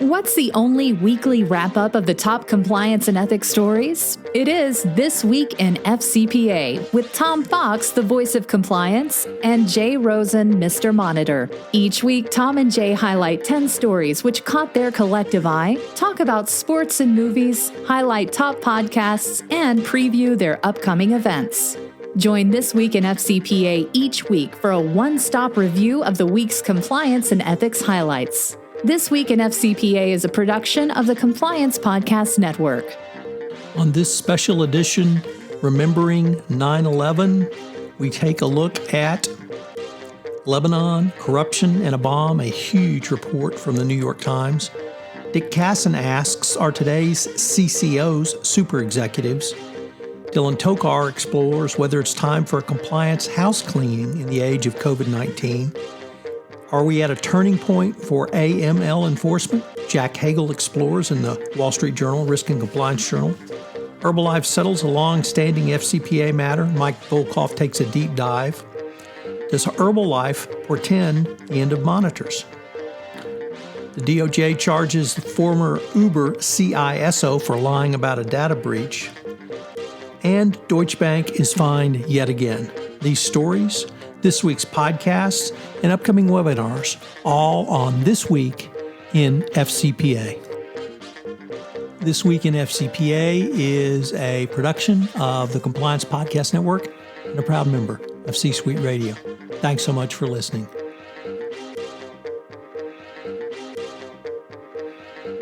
What's the only weekly wrap-up of the top compliance and ethics stories? It is This Week in FCPA with Tom Fox, the voice of compliance, and Jay Rosen, Mr. Monitor. Each week, Tom and Jay highlight 10 stories which caught their collective eye, talk about sports and movies, highlight top podcasts, and preview their upcoming events. Join This Week in FCPA each week for a one-stop review of the week's compliance and ethics highlights. This Week in FCPA is a production of the Compliance Podcast Network. On this special edition, Remembering 9/11, we take a look at Lebanon, corruption and a bomb, a huge report from the New York Times. Dick Casson asks, are today's CCOs super executives? Dylan Tokar explores whether it's time for a compliance house cleaning in the age of COVID-19. Are we at a turning point for AML enforcement? Jack Hagel explores in the Wall Street Journal, Risk and Compliance Journal. Herbalife settles a long-standing FCPA matter. Mike Volkov takes a deep dive. Does Herbalife portend the end of monitors? The DOJ charges the former Uber CISO for lying about a data breach. And Deutsche Bank is fined yet again. These stories, this week's podcasts, and upcoming webinars, all on This Week in FCPA. This Week in FCPA is a production of the Compliance Podcast Network and a proud member of C-Suite Radio. Thanks so much for listening.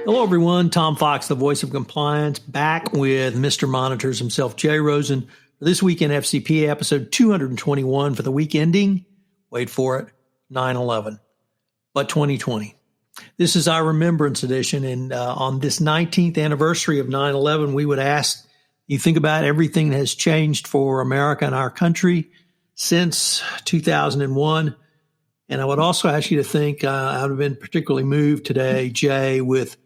Hello, everyone. Tom Fox, the voice of compliance, back with Mr. Monitors himself, Jay Rosen, for This Week in FCPA, episode 221 for the week ending, wait for it, 9/11, but 2020. This is our Remembrance edition, and on this 19th anniversary of 9/11, we would ask you think about everything that has changed for America and our country since 2001. And I would also ask you to think, I would have been particularly moved today, Jay, with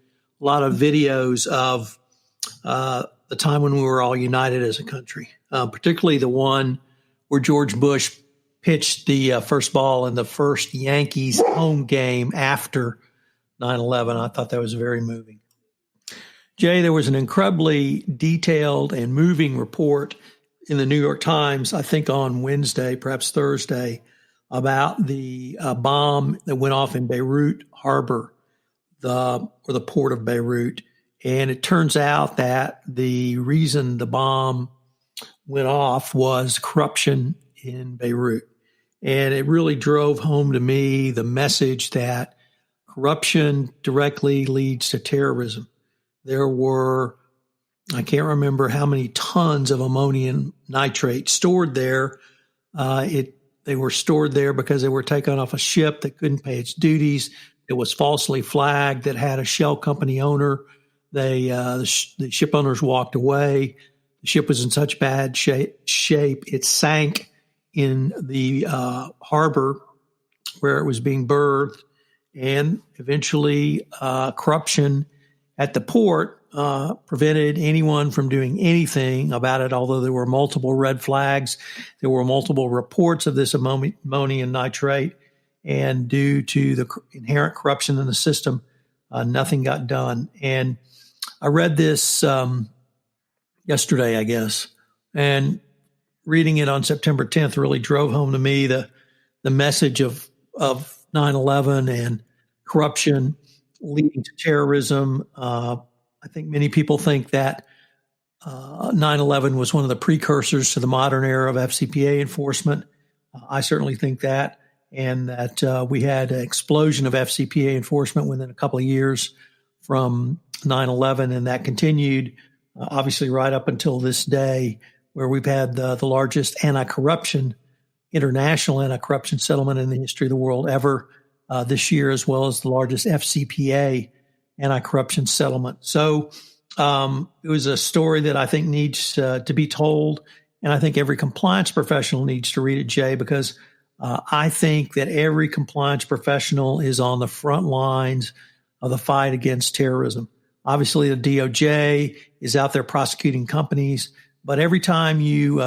a lot of videos of the time when we were all united as a country, particularly the one where George Bush pitched the first ball in the first Yankees home game after 9/11. I thought that was very moving. Jay, there was an incredibly detailed and moving report in the New York Times, I think on Wednesday, perhaps Thursday, about the bomb that went off in Beirut Harbor, or the port of Beirut. And it turns out that the reason the bomb went off was corruption in Beirut. And it really drove home to me the message that corruption directly leads to terrorism. There were, I can't remember how many tons of ammonium nitrate stored there. They were stored there because they were taken off a ship that couldn't pay its duties. It was falsely flagged, that had a shell company owner. The ship owners walked away. The ship was in such bad shape, it sank in the harbor where it was being berthed. And eventually, corruption at the port prevented anyone from doing anything about it, although there were multiple red flags. There were multiple reports of this ammonium nitrate. And due to the inherent corruption in the system, nothing got done. And I read this yesterday, I guess, and reading it on September 10th really drove home to me the message of 9/11 and corruption leading to terrorism. I think many people think that 9/11 was one of the precursors to the modern era of FCPA enforcement. I certainly think that. And that we had an explosion of FCPA enforcement within a couple of years from 9/11, and that continued obviously right up until this day, where we've had the largest international anti-corruption settlement in the history of the world ever this year, as well as the largest FCPA anti-corruption settlement. So it was a story that I think needs to be told, and I think every compliance professional needs to read it, Jay, because I think that every compliance professional is on the front lines of the fight against terrorism. Obviously, the DOJ is out there prosecuting companies, but every time you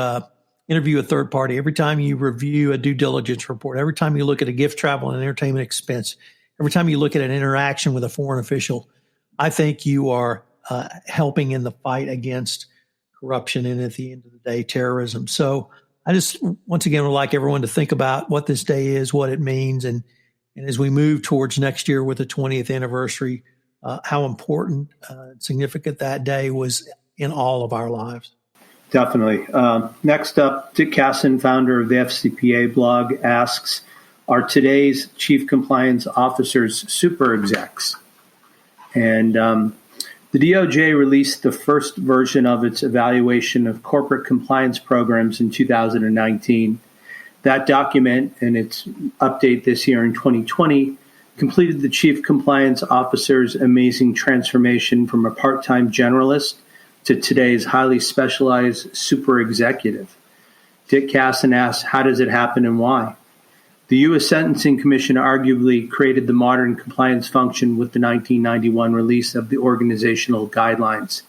interview a third party, every time you review a due diligence report, every time you look at a gift, travel, and entertainment expense, every time you look at an interaction with a foreign official, I think you are helping in the fight against corruption and, at the end of the day, terrorism. So I just, once again, would like everyone to think about what this day is, what it means, and as we move towards next year with the 20th anniversary, how important, significant that day was in all of our lives. Definitely. Next up, Dick Casson, founder of the FCPA blog, asks, are today's chief compliance officers super execs? And the DOJ released the first version of its evaluation of corporate compliance programs in 2019. That document and its update this year in 2020 completed the chief compliance officer's amazing transformation from a part-time generalist to today's highly specialized super executive. Dick Casson asks, how does it happen and why? The U.S. Sentencing Commission arguably created the modern compliance function with the 1991 release of the organizational guidelines.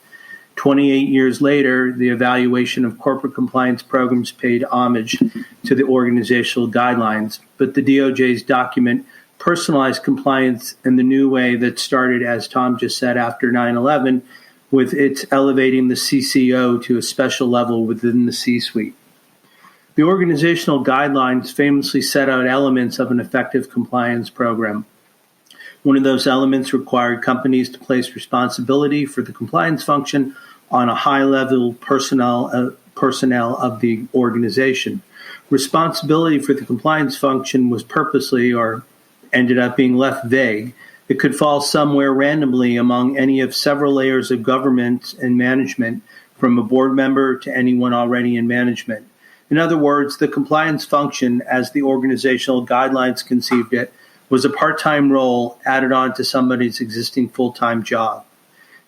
28 years later, the evaluation of corporate compliance programs paid homage to the organizational guidelines, but the DOJ's document personalized compliance in the new way that started, as Tom just said, after 9/11, with its elevating the CCO to a special level within the C-suite. The organizational guidelines famously set out elements of an effective compliance program. One of those elements required companies to place responsibility for the compliance function on a high-level personnel of the organization. Responsibility for the compliance function was purposely, or ended up being, left vague. It could fall somewhere randomly among any of several layers of government and management, from a board member to anyone already in management. In other words, the compliance function, as the organizational guidelines conceived it, was a part-time role added on to somebody's existing full-time job.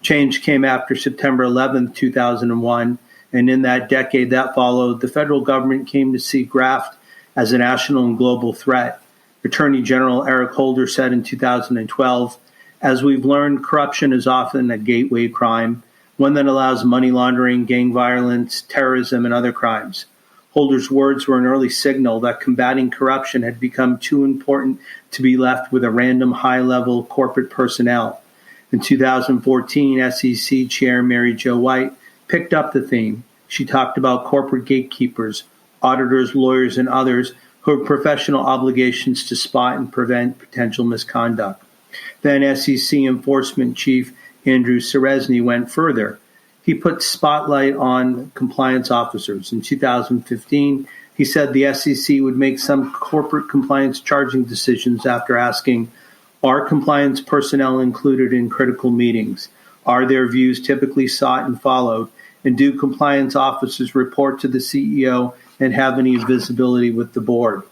Change came after September 11, 2001, and in that decade that followed, the federal government came to see graft as a national and global threat. Attorney General Eric Holder said in 2012, as we've learned, corruption is often a gateway crime, one that allows money laundering, gang violence, terrorism, and other crimes. Holder's words were an early signal that combating corruption had become too important to be left with a random high-level corporate personnel. In 2014, SEC Chair Mary Jo White picked up the theme. She talked about corporate gatekeepers, auditors, lawyers, and others who have professional obligations to spot and prevent potential misconduct. Then SEC Enforcement Chief Andrew Serezny went further. He put spotlight on compliance officers. In 2015, he said the SEC would make some corporate compliance charging decisions after asking, are compliance personnel included in critical meetings? Are their views typically sought and followed? And do compliance officers report to the CEO and have any visibility with the board?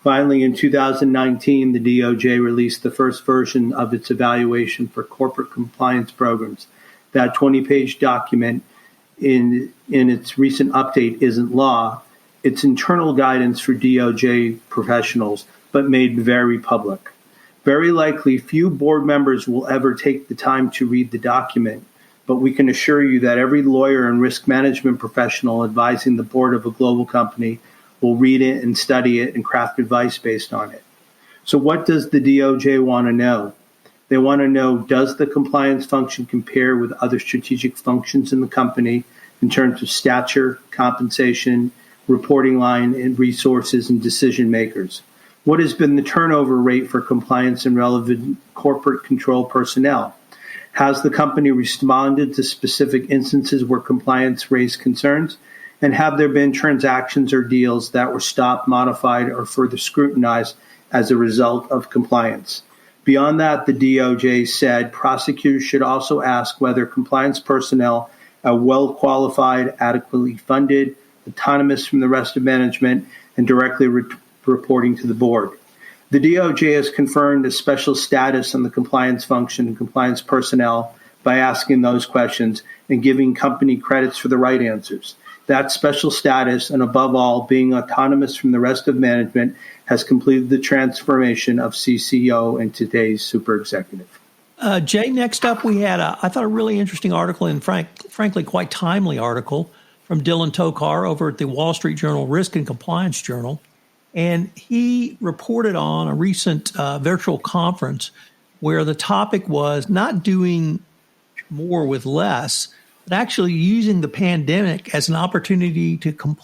Finally, in 2019, the DOJ released the first version of its evaluation for corporate compliance programs. That 20-page document in its recent update isn't law. It's internal guidance for DOJ professionals, but made very public. Very likely, few board members will ever take the time to read the document, but we can assure you that every lawyer and risk management professional advising the board of a global company will read it and study it and craft advice based on it. So what does the DOJ want to know? They want to know, does the compliance function compare with other strategic functions in the company in terms of stature, compensation, reporting line, and resources and decision makers? What has been the turnover rate for compliance and relevant corporate control personnel? Has the company responded to specific instances where compliance raised concerns? And have there been transactions or deals that were stopped, modified, or further scrutinized as a result of compliance? Beyond that, the DOJ said prosecutors should also ask whether compliance personnel are well qualified, adequately funded, autonomous from the rest of management, and directly reporting to the board. The DOJ has confirmed a special status on the compliance function and compliance personnel by asking those questions and giving company credits for the right answers. That special status, and above all, being autonomous from the rest of management, has completed the transformation of CCO and today's super executive. Jay, next up we had, I thought, a really interesting article, and frankly quite timely article, from Dylan Tokar over at the Wall Street Journal Risk and Compliance Journal. And he reported on a recent virtual conference where the topic was not doing more with less, but actually using the pandemic as an opportunity to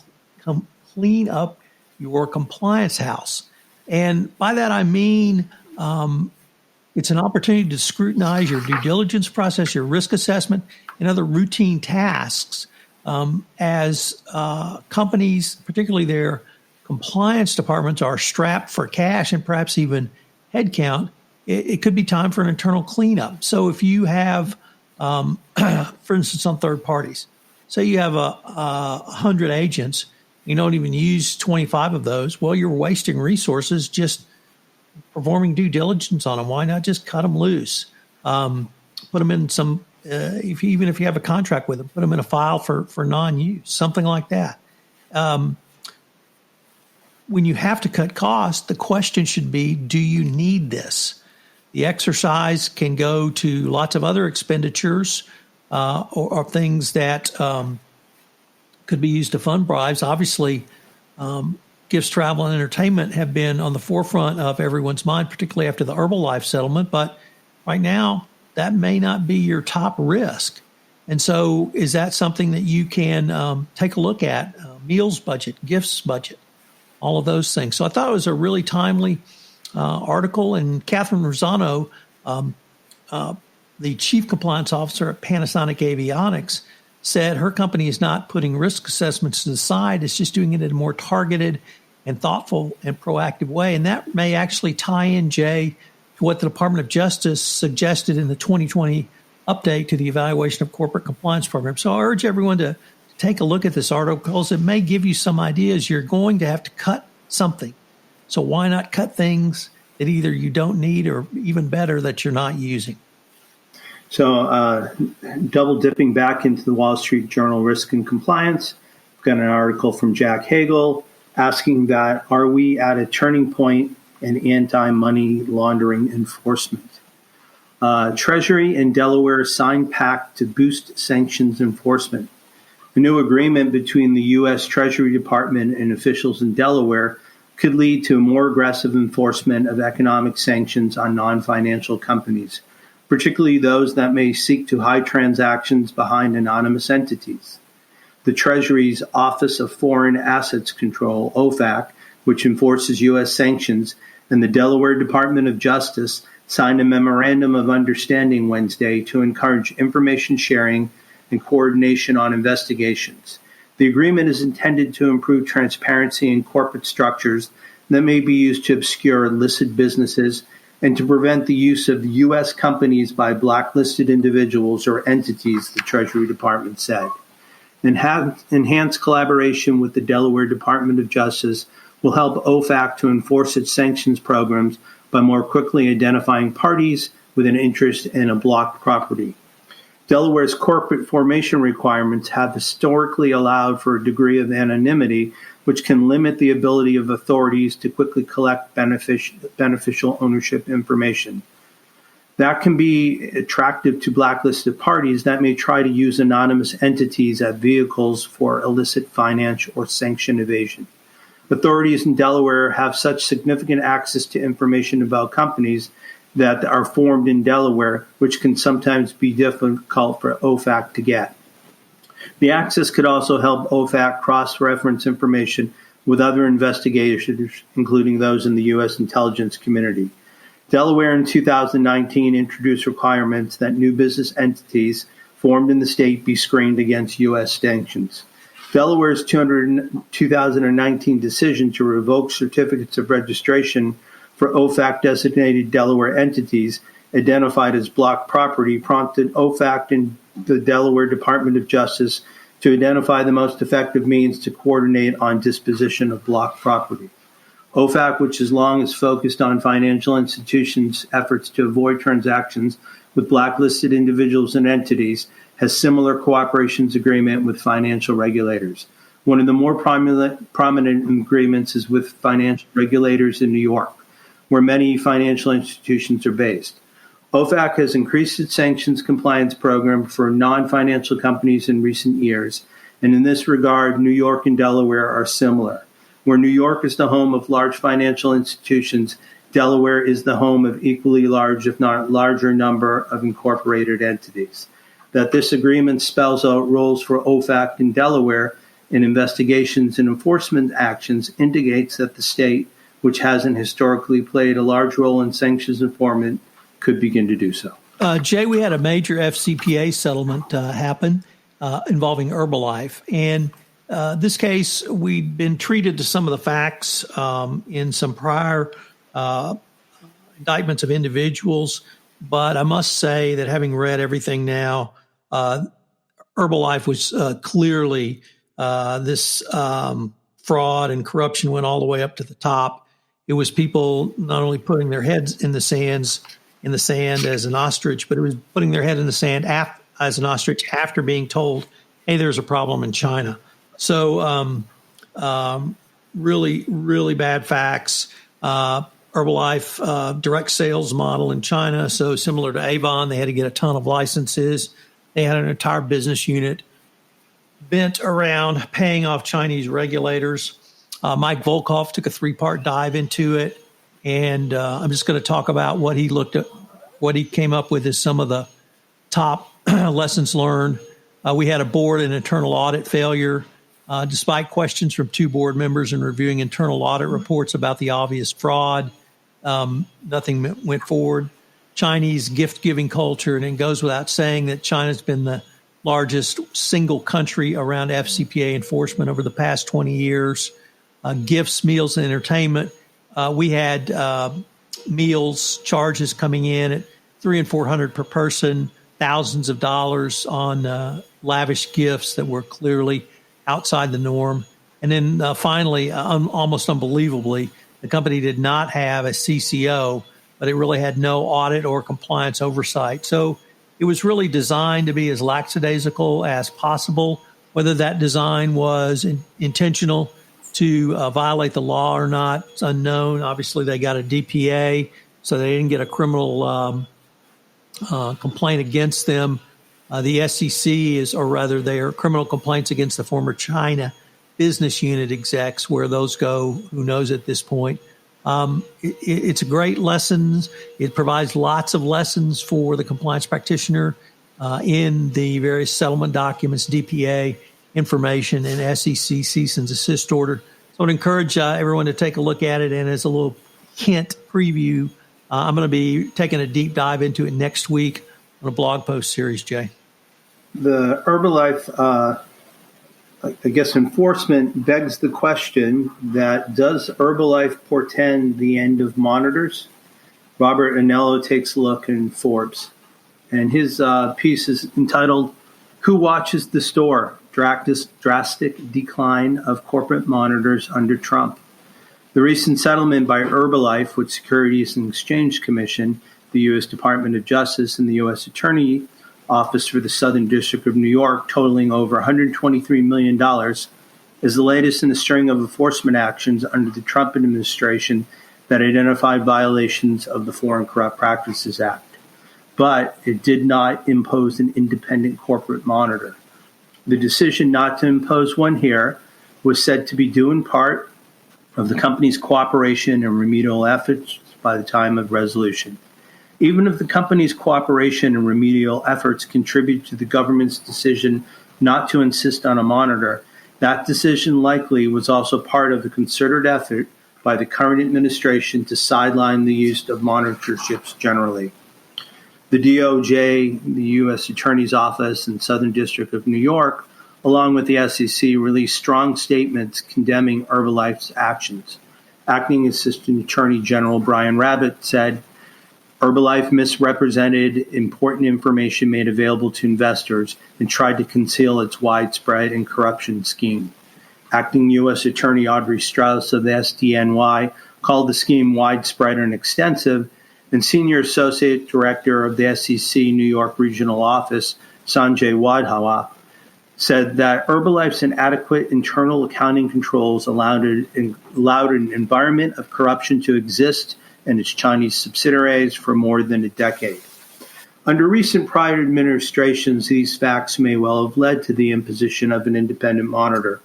clean up your compliance house. And by that, I mean it's an opportunity to scrutinize your due diligence process, your risk assessment, and other routine tasks as companies, particularly their compliance departments, are strapped for cash and perhaps even headcount. It could be time for an internal cleanup. So if you have, for instance, on third parties, say you have 100 agents, you don't even use 25 of those, well, you're wasting resources just performing due diligence on them. Why not just cut them loose? Put them in some, even if you have a contract with them, put them in a file for non-use, something like that. When you have to cut costs, the question should be, do you need this? The exercise can go to lots of other expenditures or things that could be used to fund bribes. Obviously, gifts, travel, and entertainment have been on the forefront of everyone's mind, particularly after the Herbalife settlement. But right now, that may not be your top risk. And so is that something that you can take a look at? Meals budget, gifts budget, all of those things. So I thought it was a really timely article. And Catherine Rosano, the chief compliance officer at Panasonic Avionics, said her company is not putting risk assessments to the side. It's just doing it in a more targeted and thoughtful and proactive way. And that may actually tie in, Jay, to what the Department of Justice suggested in the 2020 update to the evaluation of corporate compliance program. So I urge everyone to take a look at this article because it may give you some ideas. You're going to have to cut something. So why not cut things that either you don't need or even better that you're not using? So double dipping back into the Wall Street Journal Risk and Compliance, we've got an article from Jack Hagel asking that, are we at a turning point in anti-money laundering enforcement? Treasury and Delaware signed pact to boost sanctions enforcement. A new agreement between the U.S. Treasury Department and officials in Delaware could lead to more aggressive enforcement of economic sanctions on non-financial companies, particularly those that may seek to hide transactions behind anonymous entities. The Treasury's Office of Foreign Assets Control, OFAC, which enforces U.S. sanctions, and the Delaware Department of Justice signed a memorandum of understanding Wednesday to encourage information sharing and coordination on investigations. The agreement is intended to improve transparency in corporate structures that may be used to obscure illicit businesses and to prevent the use of U.S. companies by blacklisted individuals or entities, the Treasury Department said. Enhanced collaboration with the Delaware Department of Justice will help OFAC to enforce its sanctions programs by more quickly identifying parties with an interest in a blocked property. Delaware's corporate formation requirements have historically allowed for a degree of anonymity, which can limit the ability of authorities to quickly collect beneficial ownership information. That can be attractive to blacklisted parties that may try to use anonymous entities as vehicles for illicit finance or sanction evasion. Authorities in Delaware have such significant access to information about companies that are formed in Delaware, which can sometimes be difficult for OFAC to get. The access could also help OFAC cross-reference information with other investigators, including those in the U.S. intelligence community. Delaware in 2019 introduced requirements that new business entities formed in the state be screened against U.S. sanctions. Delaware's 2019 decision to revoke certificates of registration for OFAC-designated Delaware entities identified as blocked property prompted OFAC and the Delaware Department of Justice to identify the most effective means to coordinate on disposition of blocked property. OFAC, which as long as focused on financial institutions' efforts to avoid transactions with blacklisted individuals and entities, has similar cooperations agreement with financial regulators. One of the more prominent agreements is with financial regulators in New York, where many financial institutions are based. OFAC has increased its sanctions compliance program for non-financial companies in recent years, and in this regard, New York and Delaware are similar. Where New York is the home of large financial institutions, Delaware is the home of equally large, if not larger, number of incorporated entities. That this agreement spells out roles for OFAC in Delaware in investigations and enforcement actions indicates that the state, which hasn't historically played a large role in sanctions enforcement, could begin to do so. Jay, we had a major FCPA settlement happen involving Herbalife. And this case, we'd been treated to some of the facts in some prior indictments of individuals. But I must say that having read everything now, Herbalife was clearly this fraud and corruption went all the way up to the top. It was people not only putting their heads in the sand as an ostrich, but it was putting their head in the sand as an ostrich after being told, hey, there's a problem in China. So really, really bad facts. Herbalife direct sales model in China, so similar to Avon, they had to get a ton of licenses. They had an entire business unit bent around paying off Chinese regulators. Mike Volkov took a 3-part dive into it, and I'm just going to talk about what he looked at, what he came up with as some of the top lessons learned. We had a board and internal audit failure. Despite questions from 2 board members and reviewing internal audit reports about the obvious fraud, nothing went forward. Chinese gift-giving culture, and it goes without saying that China's been the largest single country around FCPA enforcement over the past 20 years. Gifts, meals, and entertainment. We had meals charges coming in at $300 and $400 per person, thousands of dollars on lavish gifts that were clearly outside the norm. And then finally, almost unbelievably, the company did not have a CCO, but it really had no audit or compliance oversight. So it was really designed to be as lackadaisical as possible. Whether that design was intentional to violate the law or not, it's unknown. Obviously, they got a DPA, so they didn't get a criminal complaint against them. The SEC is, or rather, they are criminal complaints against the former China business unit execs. Where those go, who knows at this point. It's a great lesson. It provides lots of lessons for the compliance practitioner in the various settlement documents, DPA information, and SEC cease and desist order. So I'd encourage everyone to take a look at it. And as a little hint preview, I'm going to be taking a deep dive into it next week on a blog post series, Jay. The Herbalife, I guess, enforcement begs the question that does Herbalife portend the end of monitors? Robert Anello takes a look in Forbes, and his piece is entitled, "Who Watches the Store? Drastic Decline of Corporate Monitors Under Trump." The recent settlement by Herbalife with Securities and Exchange Commission, the U.S. Department of Justice, and the U.S. Attorney Office for the Southern District of New York, totaling over $123 million, is the latest in a string of enforcement actions under the Trump administration that identified violations of the Foreign Corrupt Practices Act. But it did not impose an independent corporate monitor. The decision not to impose one here was said to be due in part of the company's cooperation and remedial efforts by the time of resolution. Even if the company's cooperation and remedial efforts contribute to the government's decision not to insist on a monitor, that decision likely was also part of a concerted effort by the current administration to sideline the use of monitorships generally. The DOJ, the U.S. Attorney's Office, and Southern District of New York, along with the SEC, released strong statements condemning Herbalife's actions. Acting Assistant Attorney General Brian Rabbitt said, Herbalife misrepresented important information made available to investors and tried to conceal its widespread and corruption scheme. Acting U.S. Attorney Audrey Strauss of the SDNY called the scheme widespread and extensive, and Senior Associate Director of the SEC New York Regional Office, Sanjay Wadhawa, said that Herbalife's inadequate internal accounting controls allowed an environment of corruption to exist in its Chinese subsidiaries for more than a decade. Under recent prior administrations, these facts may well have led to the imposition of an independent monitor.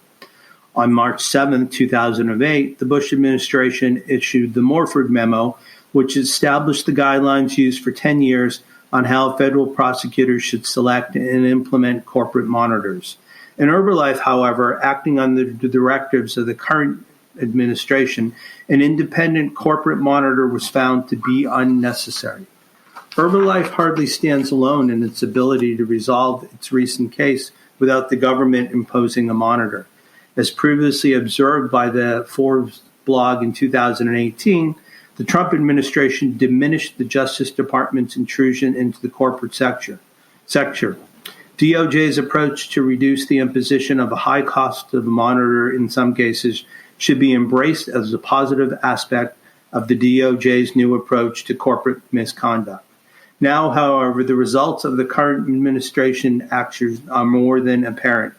On March 7, 2008, the Bush administration issued the Morford Memo, which established the guidelines used for 10 years on how federal prosecutors should select and implement corporate monitors. In Herbalife, however, acting under the directives of the current administration, an independent corporate monitor was found to be unnecessary. Herbalife hardly stands alone in its ability to resolve its recent case without the government imposing a monitor. As previously observed by the Forbes blog in 2018, the Trump administration diminished the Justice Department's intrusion into the corporate sector. DOJ's approach to reduce the imposition of a high cost of a monitor in some cases should be embraced as a positive aspect of the DOJ's new approach to corporate misconduct. Now, however, the results of the current administration actions are more than apparent.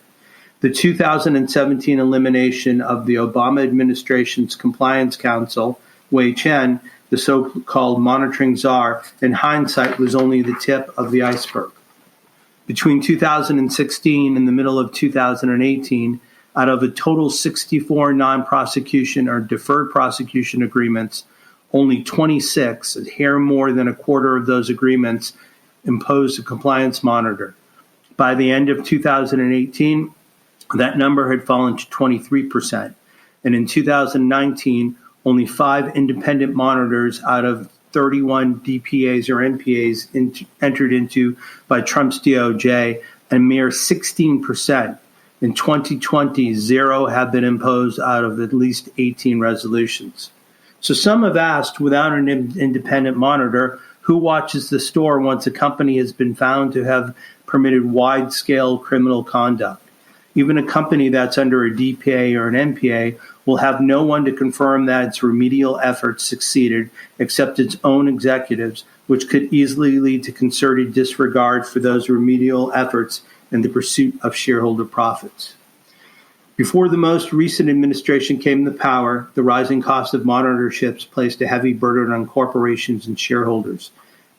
The 2017 elimination of the Obama administration's Compliance Council, Wei Chen, the so-called monitoring czar, in hindsight was only the tip of the iceberg. Between 2016 and the middle of 2018, out of a total 64 non-prosecution or deferred prosecution agreements, only 26, a hair more than a quarter of those agreements, imposed a compliance monitor. By the end of 2018, that number had fallen to 23%. And in 2019, only 5 independent monitors out of 31 DPAs or NPAs entered into by Trump's DOJ, a mere 16%. In 2020, 0 have been imposed out of at least 18 resolutions. So some have asked, without an independent monitor, who watches the store once a company has been found to have permitted wide-scale criminal conduct? Even a company that's under a DPA or an NPA will have no one to confirm that its remedial efforts succeeded except its own executives, which could easily lead to concerted disregard for those remedial efforts in the pursuit of shareholder profits. Before the most recent administration came to power, the rising cost of monitorships placed a heavy burden on corporations and shareholders.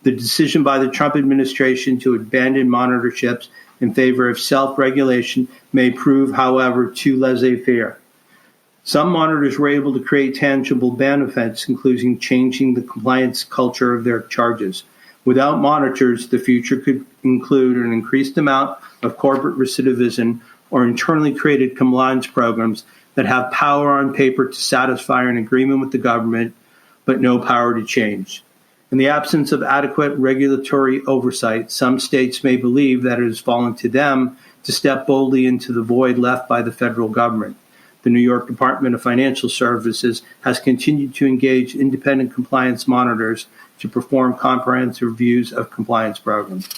The decision by the Trump administration to abandon monitorships in favor of self-regulation may prove, however, too laissez-faire. Some monitors were able to create tangible benefits, including changing the compliance culture of their charges. Without monitors, the future could include an increased amount of corporate recidivism or internally created compliance programs that have power on paper to satisfy an agreement with the government, but no power to change. In the absence of adequate regulatory oversight, some states may believe that it has fallen to them to step boldly into the void left by the federal government. The New York Department of Financial Services has continued to engage independent compliance monitors to perform comprehensive reviews of compliance programs.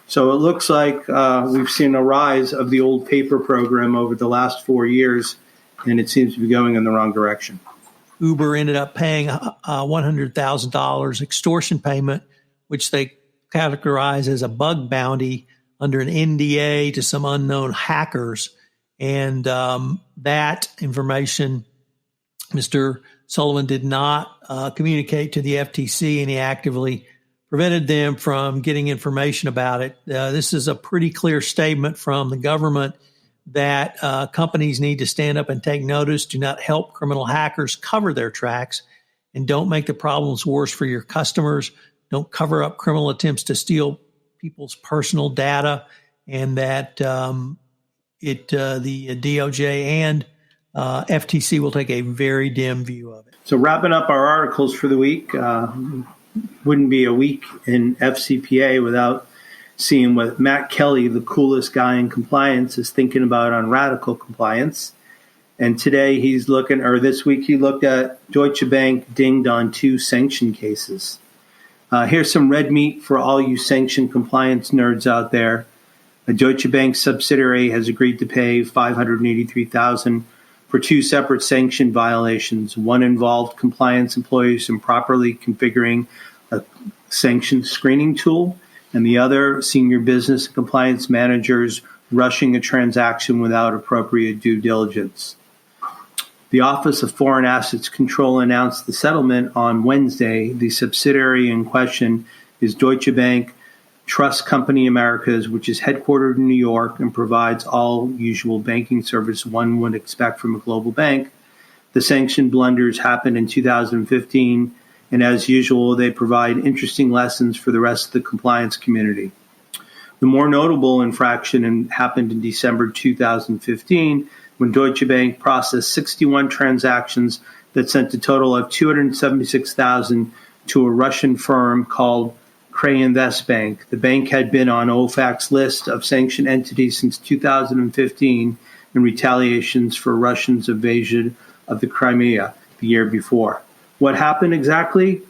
So it looks like we've seen a rise of the old paper program over the last 4 years, and it seems to be going in the wrong direction. Uber ended up paying a $100,000 extortion payment, which they categorize as a bug bounty under an NDA to some unknown hackers. And that information, Mr. Sullivan did not communicate to the FTC, and he actively prevented them from getting information about it. This is a pretty clear statement from the government that companies need to stand up and take notice. Do not help criminal hackers cover their tracks, and don't make the problems worse for your customers. Don't cover up criminal attempts to steal people's personal data, and that the DOJ and FTC will take a very dim view of it. So wrapping up our articles for the week, wouldn't be a week in FCPA without seeing what Matt Kelly, the coolest guy in compliance, is thinking about on radical compliance. And today this week he looked at Deutsche Bank dinged on 2 sanction cases. Here's some red meat for all you sanction compliance nerds out there. A Deutsche Bank subsidiary has agreed to pay $583,000 for 2 separate sanction violations. One involved compliance employees improperly configuring a sanction screening tool, and the other, senior business compliance managers rushing a transaction without appropriate due diligence. The Office of Foreign Assets Control announced the settlement on Wednesday. The subsidiary in question is Deutsche Bank Trust Company Americas, which is headquartered in New York and provides all usual banking service one would expect from a global bank. The sanction blunders happened in 2015, and as usual, they provide interesting lessons for the rest of the compliance community. The more notable infraction happened in December 2015 when Deutsche Bank processed 61 transactions that sent a total of $276,000 to a Russian firm called Cray Invest Bank. The bank had been on OFAC's list of sanctioned entities since 2015 in retaliations for Russians' invasion of the Crimea the year before. What happened exactly?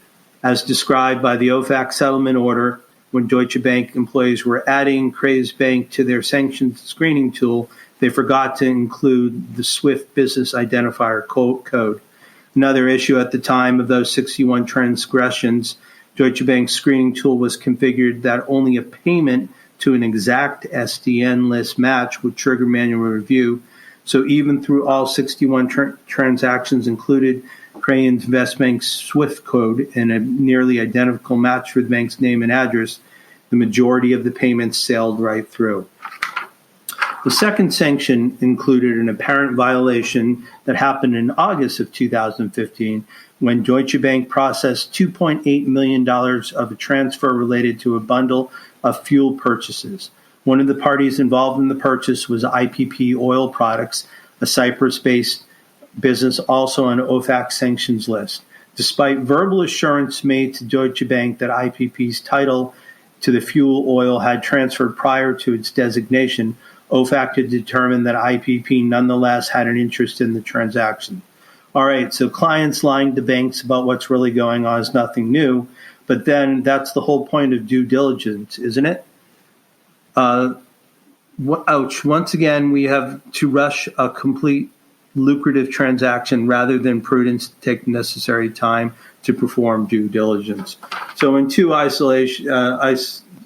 As described by the OFAC settlement order, when Deutsche Bank employees were adding Cray's Bank to their sanctions screening tool, they forgot to include the SWIFT business identifier code. Another issue at the time of those 61 transgressions, Deutsche Bank's screening tool was configured that only a payment to an exact SDN list match would trigger manual review. So even through all 61 transactions included Cray Invest Bank's SWIFT code and a nearly identical match for the bank's name and address, the majority of the payments sailed right through. The second sanction included an apparent violation that happened in August of 2015 when Deutsche Bank processed $2.8 million of a transfer related to a bundle of fuel purchases. One of the parties involved in the purchase was IPP Oil Products, a Cyprus-based business also on OFAC sanctions list. Despite verbal assurance made to Deutsche Bank that IPP's title to the fuel oil had transferred prior to its designation, OFAC had determined that IPP nonetheless had an interest in the transaction. All right, so clients lying to banks about what's really going on is nothing new, but then that's the whole point of due diligence, isn't it? Ouch. Once again, we have to rush a complete lucrative transaction rather than prudence to take the necessary time to perform due diligence. So in two isolated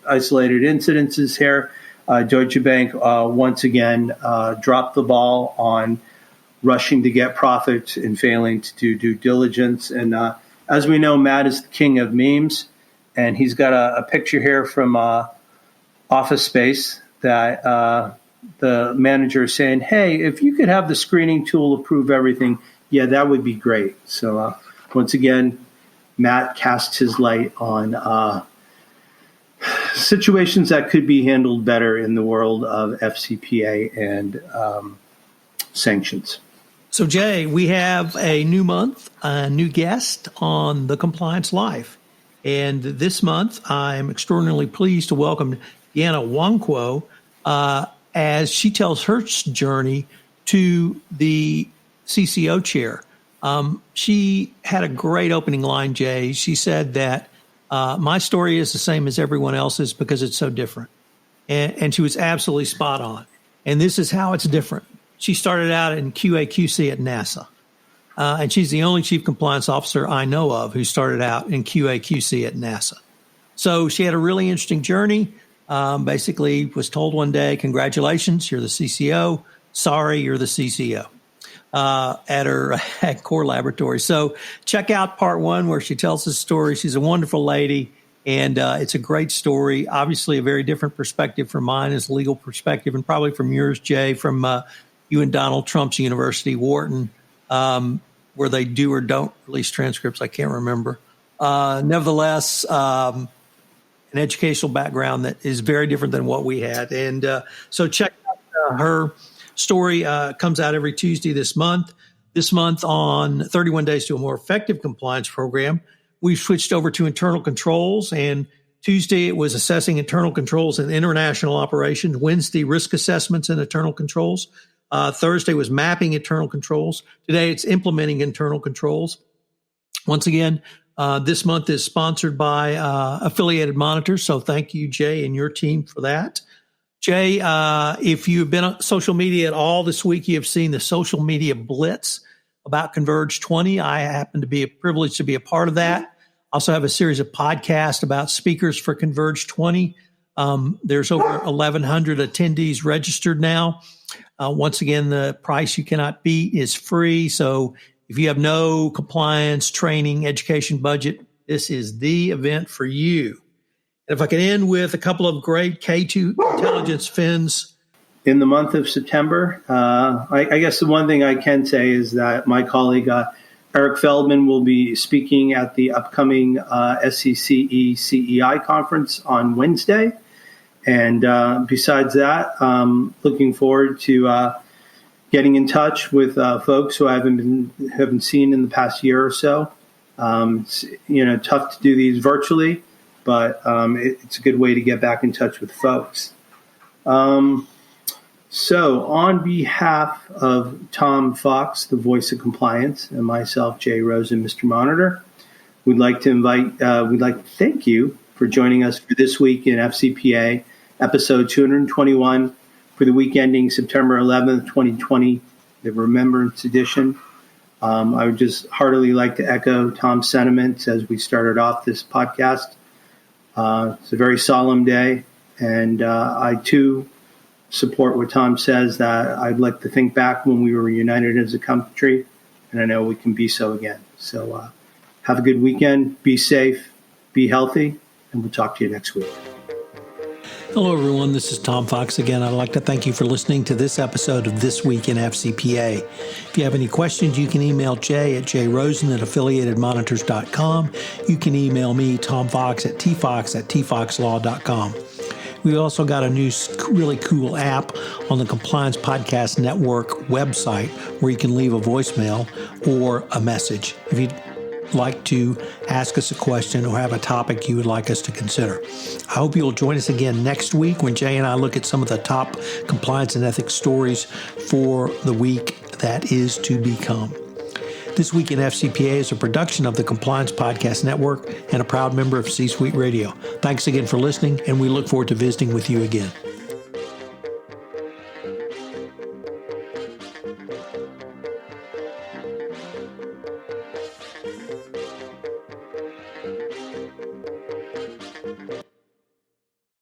incidences here, Deutsche Bank once again dropped the ball on rushing to get profits and failing to do due diligence. And as we know, Matt is the king of memes, and he's got a picture here from Office Space that the manager is saying, hey, if you could have the screening tool approve everything, yeah, that would be great. So once again, Matt casts his light on situations that could be handled better in the world of FCPA and sanctions. So, Jay, we have a new month, a new guest on the Compliance Life. And this month, I'm extraordinarily pleased to welcome Deanna Wankwo as she tells her journey to the CCO chair. She had a great opening line, Jay. She said that my story is the same as everyone else's because it's so different. And she was absolutely spot on. And this is how it's different. She started out in QA/QC at NASA. And she's the only chief compliance officer I know of who started out in QA/QC at NASA. So she had a really interesting journey. Basically was told one day, congratulations, you're the CCO. Sorry, you're the CCO at her at Core Laboratory. So check out part one where she tells his story. She's a wonderful lady, and it's a great story. Obviously, a very different perspective from mine as a legal perspective, and probably from yours, Jay, from you and Donald Trump's university, Wharton, where they do or don't release transcripts. I can't remember. Nevertheless, an educational background that is very different than what we had. And so check out her story. Comes out every Tuesday this month. This month on 31 Days to a More Effective Compliance Program, we've switched over to internal controls. And Tuesday, it was assessing internal controls and international operations. Wednesday, risk assessments and internal controls. Thursday was mapping internal controls. Today, it's implementing internal controls. Once again, this month is sponsored by Affiliated Monitors. So thank you, Jay, and your team for that. Jay, if you've been on social media at all this week, you have seen the social media blitz about Converge 20. I happen to be privileged to be a part of that. Also have a series of podcasts about speakers for Converge 20. There's over 1,100 attendees registered now. Once again, the price you cannot beat is free. So if you have no compliance, training, education budget, this is the event for you. If I could end with a couple of great K2 intelligence fins. In the month of September, I guess the one thing I can say is that my colleague Eric Feldman will be speaking at the upcoming SCCE CEI conference on Wednesday. And besides that, looking forward to getting in touch with folks who I haven't seen in the past year or so. Tough to do these virtually, but it's a good way to get back in touch with folks. So on behalf of Tom Fox, the voice of compliance, and myself, Jay Rosen, Mr. Monitor, we'd like to thank you for joining us for This Week in FCPA, episode 221, for the week ending September 11th, 2020, the Remembrance edition. I would just heartily like to echo Tom's sentiments as we started off this podcast. It's a very solemn day, and I, too, support what Tom says, that I'd like to think back when we were united as a country, and I know we can be so again. So have a good weekend, be safe, be healthy, and we'll talk to you next week. Hello, everyone. This is Tom Fox again. I'd like to thank you for listening to this episode of This Week in FCPA. If you have any questions, you can email Jay at jrosen@affiliatedmonitors.com. You can email me, Tom Fox, at tfox@tfoxlaw.com. We also got a new really cool app on the Compliance Podcast Network website where you can leave a voicemail or a message if you'd like to ask us a question or have a topic you would like us to consider. I hope you'll join us again next week when Jay and I look at some of the top compliance and ethics stories for the week that is to become. This Week in FCPA is a production of the Compliance Podcast Network and a proud member of C-Suite Radio. Thanks again for listening, and we look forward to visiting with you again.